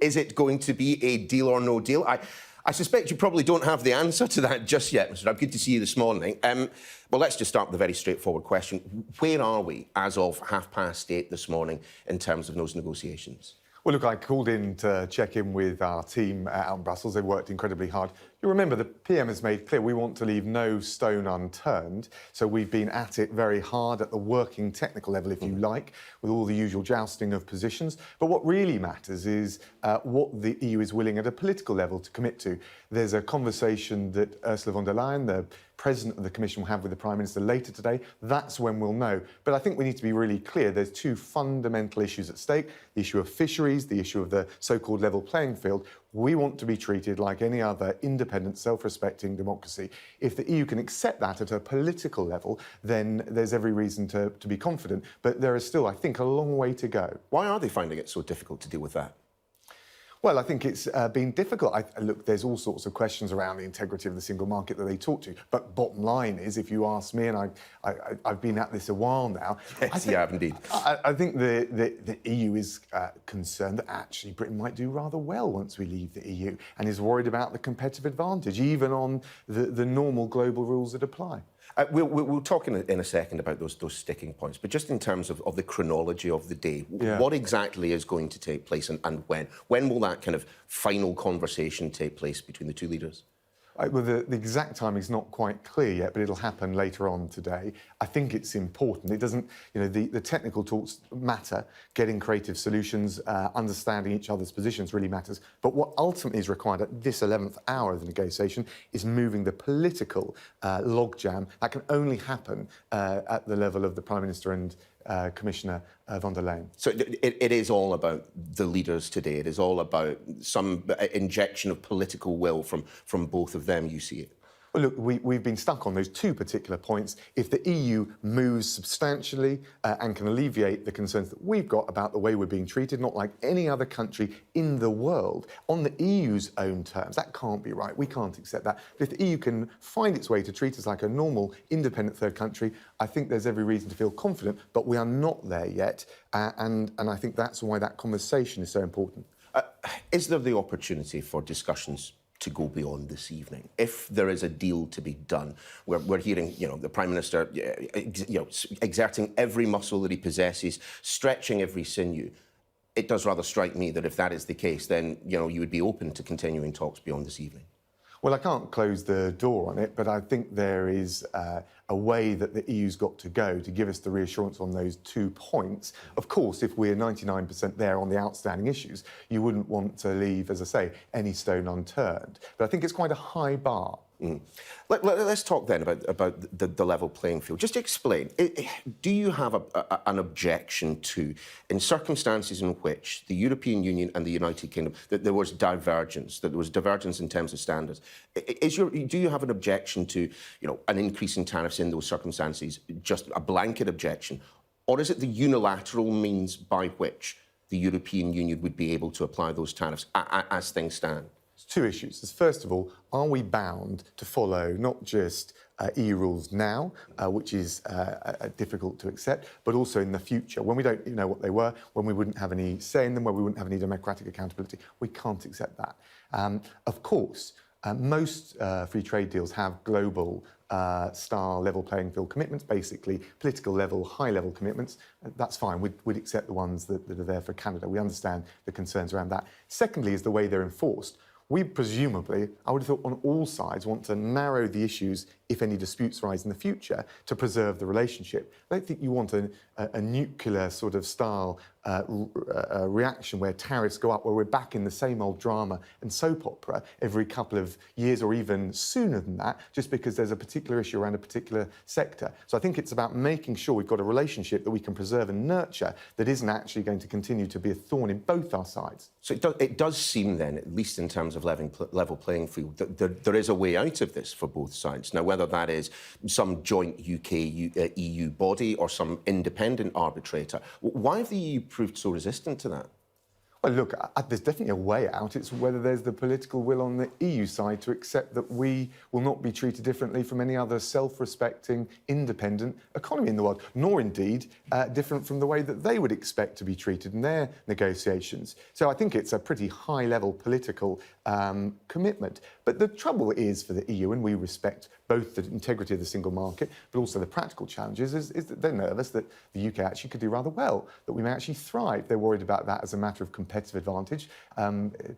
Is it going to be a deal or no deal? I suspect you probably don't have the answer to that just yet, Mr. Raab. Good to see you this morning. Well, let's just start with a very straightforward question. Where are we as of 8:30 this morning in terms of those negotiations? Well, look, I called in to check in with our team out in Brussels. They've worked incredibly hard. You remember the PM has made clear we want to leave no stone unturned. So we've been at it very hard at the working technical level, if you like, with all the usual jousting of positions. But what really matters is what the EU is willing at a political level to commit to. There's a conversation that Ursula von der Leyen, the President of the Commission, will have with the Prime Minister later today. That's when we'll know. But I think we need to be really clear. There's two fundamental issues at stake: the issue of fisheries, the issue of the so-called level playing field. We want to be treated like any other independent, self-respecting democracy. If the EU can accept that at a political level, then there's every reason to be confident. But there is still, I think, a long way to go. Why are they finding it so difficult to deal with that? Well, I think it's been difficult. Look, there's all sorts of questions around the integrity of the single market that they talk to. But bottom line is, if you ask me, and I've been at this a while now... Yes, you have indeed. I think the EU is concerned that actually Britain might do rather well once we leave the EU, and is worried about the competitive advantage, even on the normal global rules that apply. We'll talk in a second about those sticking points, but just in terms of the chronology of the day, what exactly is going to take place and when? When will that kind of final conversation take place between the two leaders? Well, the exact timing is not quite clear yet, but it'll happen later on today. I think it's important. It doesn't, the technical talks matter. Getting creative solutions, understanding each other's positions really matters. But what ultimately is required at this 11th hour of the negotiation is moving the political logjam. That can only happen at the level of the Prime Minister and Commissioner von der Leyen. So it is all about the leaders today. It is all about some injection of political will from both of them, you see it? Well, look, we've been stuck on those two particular points. If the EU moves substantially and can alleviate the concerns that we've got about the way we're being treated, not like any other country in the world, on the EU's own terms, that can't be right. We can't accept that. But if the EU can find its way to treat us like a normal, independent third country, I think there's every reason to feel confident, but we are not there yet. And I think that's why that conversation is so important. Is there the opportunity for discussions to go beyond this evening? If there is a deal to be done, we're hearing, the Prime Minister, exerting every muscle that he possesses, stretching every sinew. It does rather strike me that if that is the case, then, you would be open to continuing talks beyond this evening. Well, I can't close the door on it, but I think there is a way that the EU's got to go to give us the reassurance on those 2 points. Of course, if we're 99% there on the outstanding issues, you wouldn't want to leave, as I say, any stone unturned. But I think it's quite a high bar. Let's talk then about the level playing field. Just to explain, do you have an objection to, in circumstances in which the European Union and the United Kingdom, that there was divergence, in terms of standards? Do you have an objection to, an increase in tariffs in those circumstances, just a blanket objection? Or is it the unilateral means by which the European Union would be able to apply those tariffs as things stand? Two issues. First of all, are we bound to follow not just EU rules now, which is difficult to accept, but also in the future, when we don't know what they were, when we wouldn't have any say in them, when we wouldn't have any democratic accountability? We can't accept that. Of course, most free trade deals have global style level playing field commitments, basically political level, high level commitments. That's fine. We'd accept the ones that are there for Canada. We understand the concerns around that. Secondly is the way they're enforced. We presumably, I would have thought on all sides, want to narrow the issues, if any disputes arise in the future, to preserve the relationship. I don't think you want a nuclear sort of style reaction where tariffs go up, where we're back in the same old drama and soap opera every couple of years or even sooner than that, just because there's a particular issue around a particular sector. So I think it's about making sure we've got a relationship that we can preserve and nurture that isn't actually going to continue to be a thorn in both our sides. So it does seem then, at least in terms of level playing field, that there is a way out of this for both sides. Now, whether that is some joint UK-EU body or some independent arbitrator, why have the EU proved so resistant to that? Well, look, there's definitely a way out. It's whether there's the political will on the EU side to accept that we will not be treated differently from any other self-respecting, independent economy in the world, nor indeed different from the way that they would expect to be treated in their negotiations. So I think it's a pretty high-level political commitment. But the trouble is for the EU, and we respect both the integrity of the single market, but also the practical challenges, is that they're nervous that the UK actually could do rather well, that we may actually thrive. They're worried about that as a matter of competitive advantage.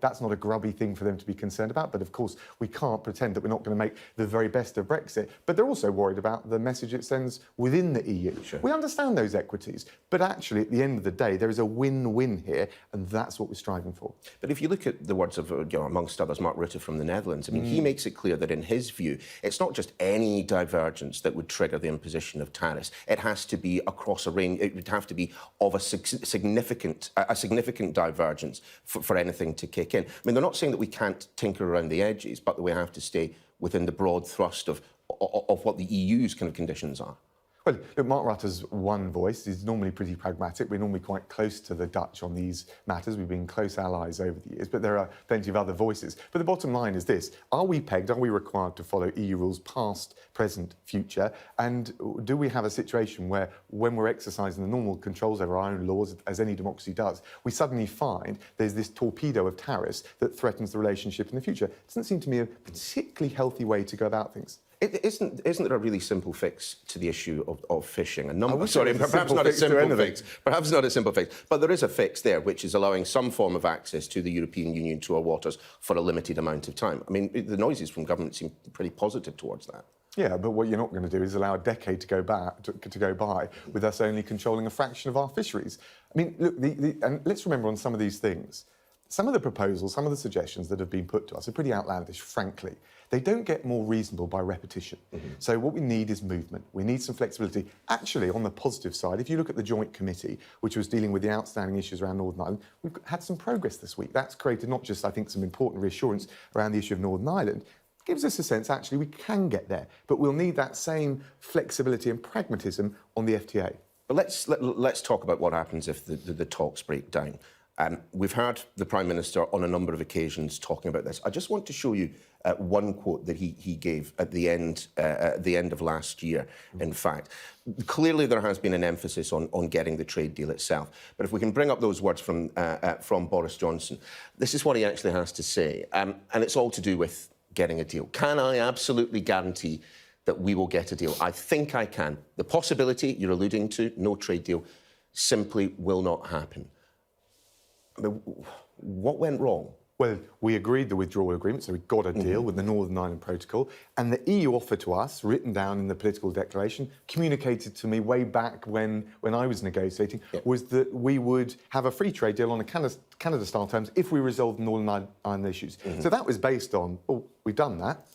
That's not a grubby thing for them to be concerned about, but of course we can't pretend that we're not going to make the very best of Brexit. But they're also worried about the message it sends within the EU. Sure. We understand those equities, but actually at the end of the day there is a win-win here, and that's what we're striving for. But if you look at the words of, amongst others, Mark Rutte from the Netherlands, I mean, he makes it clear that in his view, it's not just any divergence that would trigger the imposition of tariffs. It has to be across a range. It would have to be of a significant divergence for anything to kick in. I mean, they're not saying that we can't tinker around the edges, but that we have to stay within the broad thrust of what the EU's kind of conditions are. Well, look, Mark Rutte's one voice. He's normally pretty pragmatic. We're normally quite close to the Dutch on these matters. We've been close allies over the years, but there are plenty of other voices. But the bottom line is this. Are we pegged? Are we required to follow EU rules past, present, future? And do we have a situation where, when we're exercising the normal controls over our own laws, as any democracy does, we suddenly find there's this torpedo of tariffs that threatens the relationship in the future? It doesn't seem to me a particularly healthy way to go about things. Isn't there a really simple fix to the issue of fishing? Perhaps not a simple fix, but there is a fix there, which is allowing some form of access to the European Union to our waters for a limited amount of time. I mean, the noises from government seem pretty positive towards that. Yeah, but what you're not going to do is allow a decade to go by with us only controlling a fraction of our fisheries. I mean, look, and let's remember on some of these things, some of the proposals, some of the suggestions that have been put to us are pretty outlandish, frankly. They don't get more reasonable by repetition. So what we need is movement. We need some flexibility. Actually, on the positive side, if you look at the Joint Committee, which was dealing with the outstanding issues around Northern Ireland, we've had some progress this week. That's created not just, I think, some important reassurance around the issue of Northern Ireland, gives us a sense, actually, we can get there. But we'll need that same flexibility and pragmatism on the FTA. But let's talk about what happens if the talks break down. We've heard the Prime Minister on a number of occasions talking about this. I just want to show you one quote that he gave at the end of last year, in fact. Clearly there has been an emphasis on getting the trade deal itself. But if we can bring up those words from Boris Johnson, this is what he actually has to say. And it's all to do with getting a deal. Can I absolutely guarantee that we will get a deal? I think I can. The possibility you're alluding to, no trade deal, simply will not happen. I mean, what went wrong? Well, we agreed the withdrawal agreement, so we got a deal with the Northern Ireland Protocol, and the EU offer to us, written down in the political declaration, communicated to me way back when I was negotiating, was that we would have a free trade deal on a Canada-style terms if we resolved the Northern Ireland issues. So that was based on, oh, we've done that.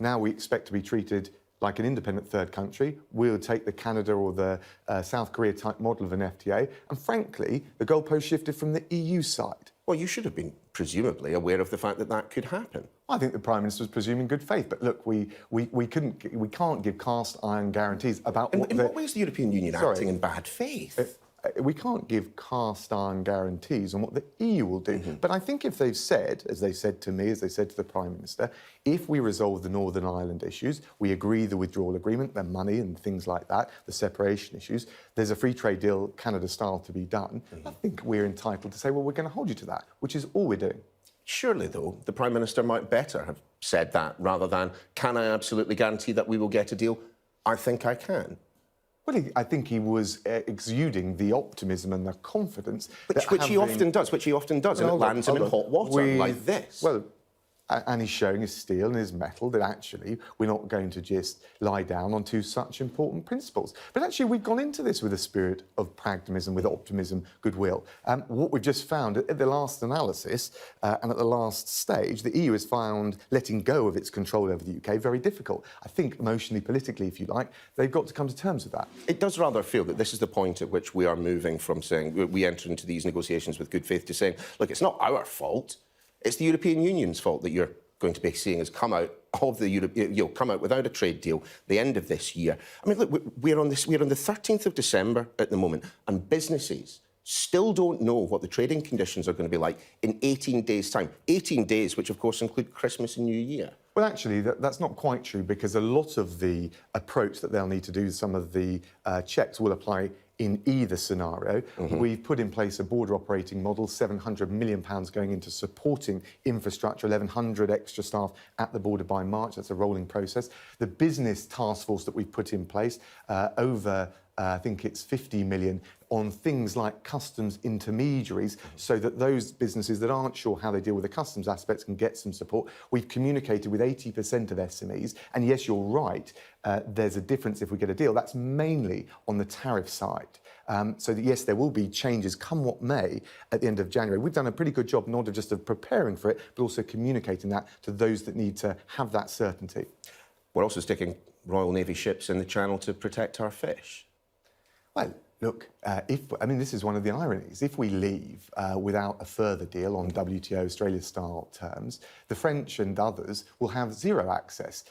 Now we expect to be treated like an independent third country. We'll take the Canada or the South Korea type model of an FTA. And frankly, the goalpost shifted from the EU side. Well, you should have been presumably aware of the fact that that could happen. I think the Prime Minister was presuming good faith. But look, we can't give cast iron guarantees about In what way is the European Union acting in bad faith? We can't give cast iron guarantees on what the EU will do. But I think if they've said, as they said to me, as they said to the Prime Minister, if we resolve the Northern Ireland issues, we agree the withdrawal agreement, the money and things like that, the separation issues, there's a free trade deal, Canada-style, to be done, I think we're entitled to say, well, we're going to hold you to that, which is all we're doing. Surely, though, the Prime Minister might better have said that rather than, can I absolutely guarantee that we will get a deal? I think I can. Well, I think he was exuding the optimism and the confidence. Which he often does, and it lands him in hot water like this. Well, and he's showing his steel and his metal that actually we're not going to just lie down on two such important principles. But actually we've gone into this with a spirit of pragmatism, with optimism, goodwill. What we've just found at the last analysis and at the last stage, the EU has found letting go of its control over the UK very difficult. I think emotionally, politically, if you like, they've got to come to terms with that. It does rather feel that this is the point at which we are moving from saying we enter into these negotiations with good faith to saying, look, it's not our fault. It's the European Union's fault that you're going to be seeing us come out of the come out without a trade deal the end of this year. I mean, look, we're on the 13th of December at the moment, and businesses still don't know what the trading conditions are going to be like in 18 days' time. 18 days, which of course include Christmas and New Year. Well, actually, that's not quite true, because a lot of the approach that they'll need to do, some of the checks will apply in either scenario. We've put in place a border operating model, £700 million going into supporting infrastructure, 1,100 extra staff at the border by March. That's a rolling process. The business task force that we've put in place, I think it's 50 million on things like customs intermediaries, so that those businesses that aren't sure how they deal with the customs aspects can get some support. We've communicated with 80% of SMEs, and yes, you're right, there's a difference if we get a deal. That's mainly on the tariff side. So that, yes, there will be changes, come what may, at the end of January. We've done a pretty good job, not just of preparing for it, but also communicating that to those that need to have that certainty. We're also sticking Royal Navy ships in the Channel to protect our fish. Well, look, this is one of the ironies. If we leave without a further deal on WTO Australia-style terms, the French and others will have zero access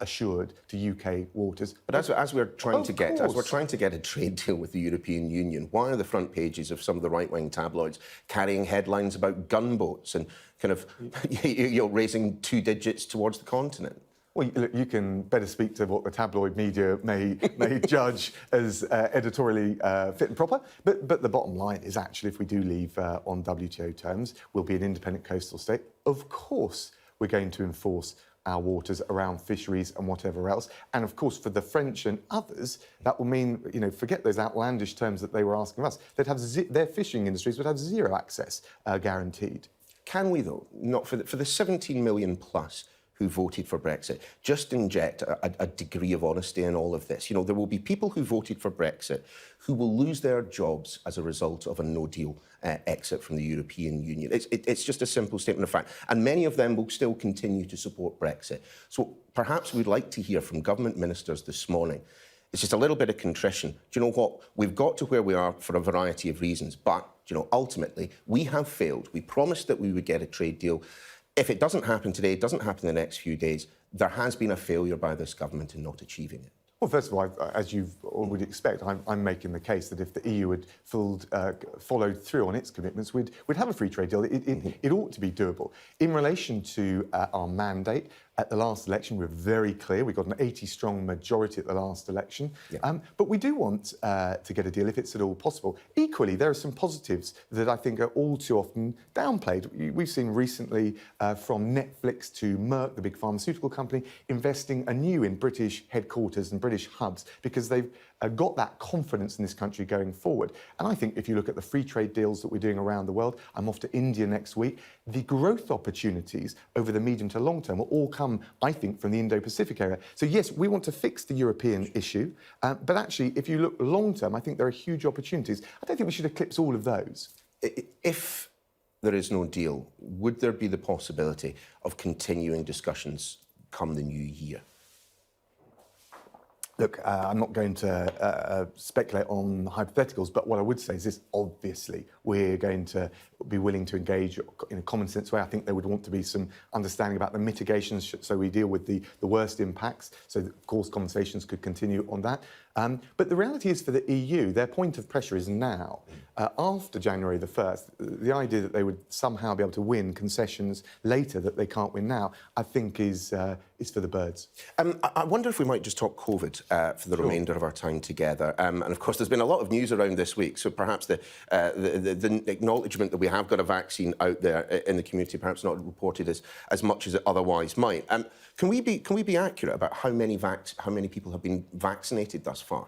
assured to UK waters. But as we're trying to get a trade deal with the European Union, why are the front pages of some of the right-wing tabloids carrying headlines about gunboats and kind of raising 2 digits towards the continent? Well, look, you can better speak to what the tabloid media may judge as editorially fit and proper. But the bottom line is, actually, if we do leave on WTO terms, we'll be an independent coastal state. Of course, we're going to enforce our waters around fisheries and whatever else. And of course, for the French and others, that will mean, forget those outlandish terms that they were asking of us. They'd have their fishing industries would have zero access guaranteed. Can we, though, not for the 17 million plus who voted for Brexit, just inject a degree of honesty in all of this? There will be people who voted for Brexit who will lose their jobs as a result of a no-deal exit from the European Union. It's just a simple statement of fact. And many of them will still continue to support Brexit. So perhaps we'd like to hear from government ministers this morning. It's just a little bit of contrition. Do you know what? We've got to where we are for a variety of reasons. But, ultimately, we have failed. We promised that we would get a trade deal. If it doesn't happen today, it doesn't happen in the next few days, there has been a failure by this government in not achieving it. Well, first of all, as you would expect, I'm making the case that if the EU had followed through on its commitments, we'd have a free trade deal. It ought to be doable. In relation to our mandate, at the last election, we were very clear. We got an 80-strong majority at the last election. Yeah. But we do want to get a deal if it's at all possible. Equally, there are some positives that I think are all too often downplayed. We've seen recently from Netflix to Merck, the big pharmaceutical company, investing anew in British headquarters and British hubs because they've got that confidence in this country going forward. And I think if you look at the free trade deals that we're doing around the world, I'm off to India next week, the growth opportunities over the medium to long term will all come, I think, from the Indo-Pacific area. So yes, we want to fix the European issue, but actually, if you look long term, I think there are huge opportunities. I don't think we should eclipse all of those. If there is no deal, would there be the possibility of continuing discussions come the new year? Look, I'm not going to speculate on hypotheticals, but what I would say is this: obviously, we're going to be willing to engage in a common sense way. I think there would want to be some understanding about the mitigations so we deal with the worst impacts. So, of course, conversations could continue on that. But the reality is, for the EU, their point of pressure is now. After January the 1st, the idea that they would somehow be able to win concessions later that they can't win now, I think is for the birds. I wonder if we might just talk COVID for the remainder of our time together. And of course, there's been a lot of news around this week, so perhaps the acknowledgement that we have got a vaccine out there in the community, perhaps not reported as much as it otherwise might. Can we be accurate about how many people have been vaccinated thus far?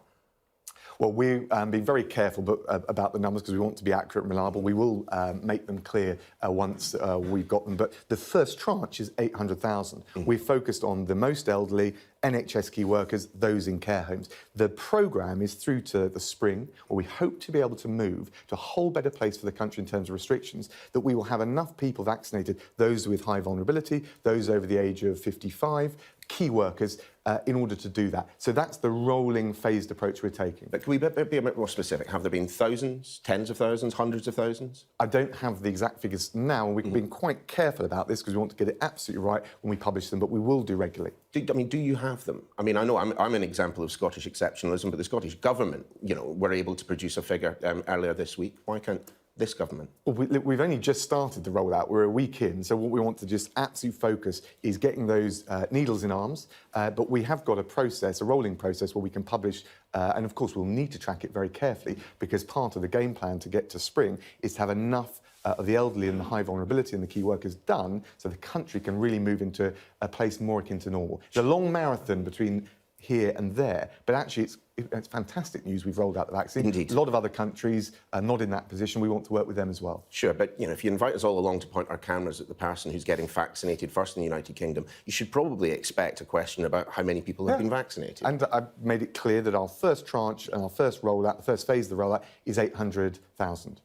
Well, we're being very careful about the numbers because we want to be accurate and reliable. We will make them clear once we've got them. But the first tranche is 800,000. We're focused on the most elderly, NHS key workers, those in care homes. The programme is through to the spring, where we hope to be able to move to a whole better place for the country in terms of restrictions, that we will have enough people vaccinated, those with high vulnerability, those over the age of 55, key workers, in order to do that. So that's the rolling, phased approach we're taking. But can we be a bit more specific? Have there been thousands, tens of thousands, hundreds of thousands? I don't have the exact figures now, and we've been quite careful about this because we want to get it absolutely right when we publish them, but we will do regularly. Do you have them? I mean, I know I'm an example of Scottish exceptionalism, but the Scottish government, were able to produce a figure earlier this week. Why can't this government? Well, we've only just started the rollout. We're a week in, so what we want to just absolute focus is getting those needles in arms. But we have got a rolling process where we can publish, and of course we'll need to track it very carefully because part of the game plan to get to spring is to have enough of the elderly and the high vulnerability and the key workers done so the country can really move into a place more akin to normal. It's a long marathon between here and there, but actually it's fantastic news we've rolled out the vaccine. Indeed. A lot of other countries are not in that position. We want to work with them as well. Sure, but if you invite us all along to point our cameras at the person who's getting vaccinated first in the United Kingdom, you should probably expect a question about how many people have been vaccinated. And I've made it clear that our first tranche and our first rollout, the first phase of the rollout, is 800,000.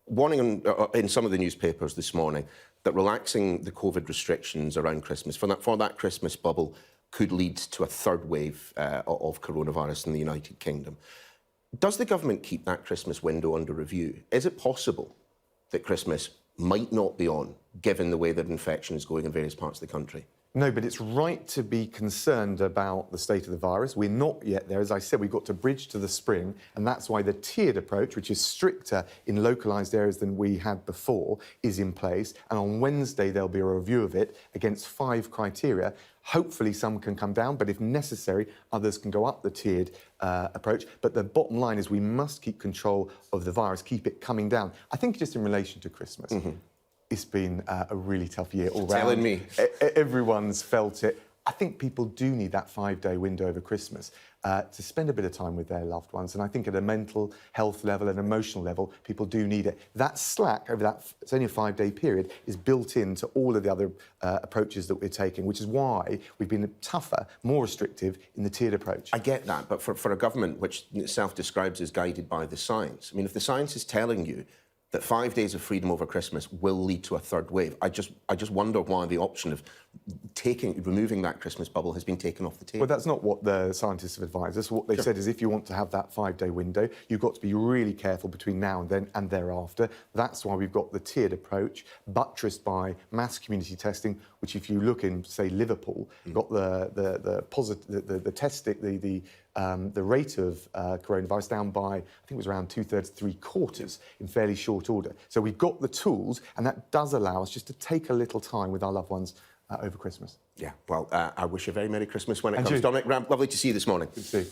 Warning in some of the newspapers this morning that relaxing the COVID restrictions around Christmas, for that Christmas bubble, could lead to a third wave of coronavirus in the United Kingdom. Does the government keep that Christmas window under review? Is it possible that Christmas might not be on, given the way that infection is going in various parts of the country? No, but it's right to be concerned about the state of the virus. We're not yet there. As I said, we've got to bridge to the spring, and that's why the tiered approach, which is stricter in localised areas than we had before, is in place. And on Wednesday, there'll be a review of it against 5 criteria. Hopefully some can come down, but if necessary, others can go up the tiered approach. But the bottom line is we must keep control of the virus, keep it coming down. I think just in relation to Christmas, it's been a really tough year all round. Telling me. Everyone's felt it. I think people do need that 5-day window over Christmas to spend a bit of time with their loved ones. And I think at a mental health level and emotional level, people do need it. That slack over that, it's only a 5-day period, is built into all of the other approaches that we're taking, which is why we've been tougher, more restrictive in the tiered approach. I get that, but for a government which self-describes as guided by the science, I mean, if the science is telling you that 5 days of freedom over Christmas will lead to a third wave, I just wonder why the option of removing that Christmas bubble has been taken off the table. Well, that's not what the scientists have advised us. What they've said is if you want to have that 5-day window, you've got to be really careful between now and then and thereafter. That's why we've got the tiered approach, buttressed by mass community testing, which if you look in, say, Liverpool, got the rate of coronavirus down by, I think it was around 2/3, 3/4 in fairly short order. So we've got the tools, and that does allow us just to take a little time with our loved ones over Christmas. Yeah, well, I wish you a very Merry Christmas when it And comes. you. Dominic Raab, lovely to see you this morning. Good to see you.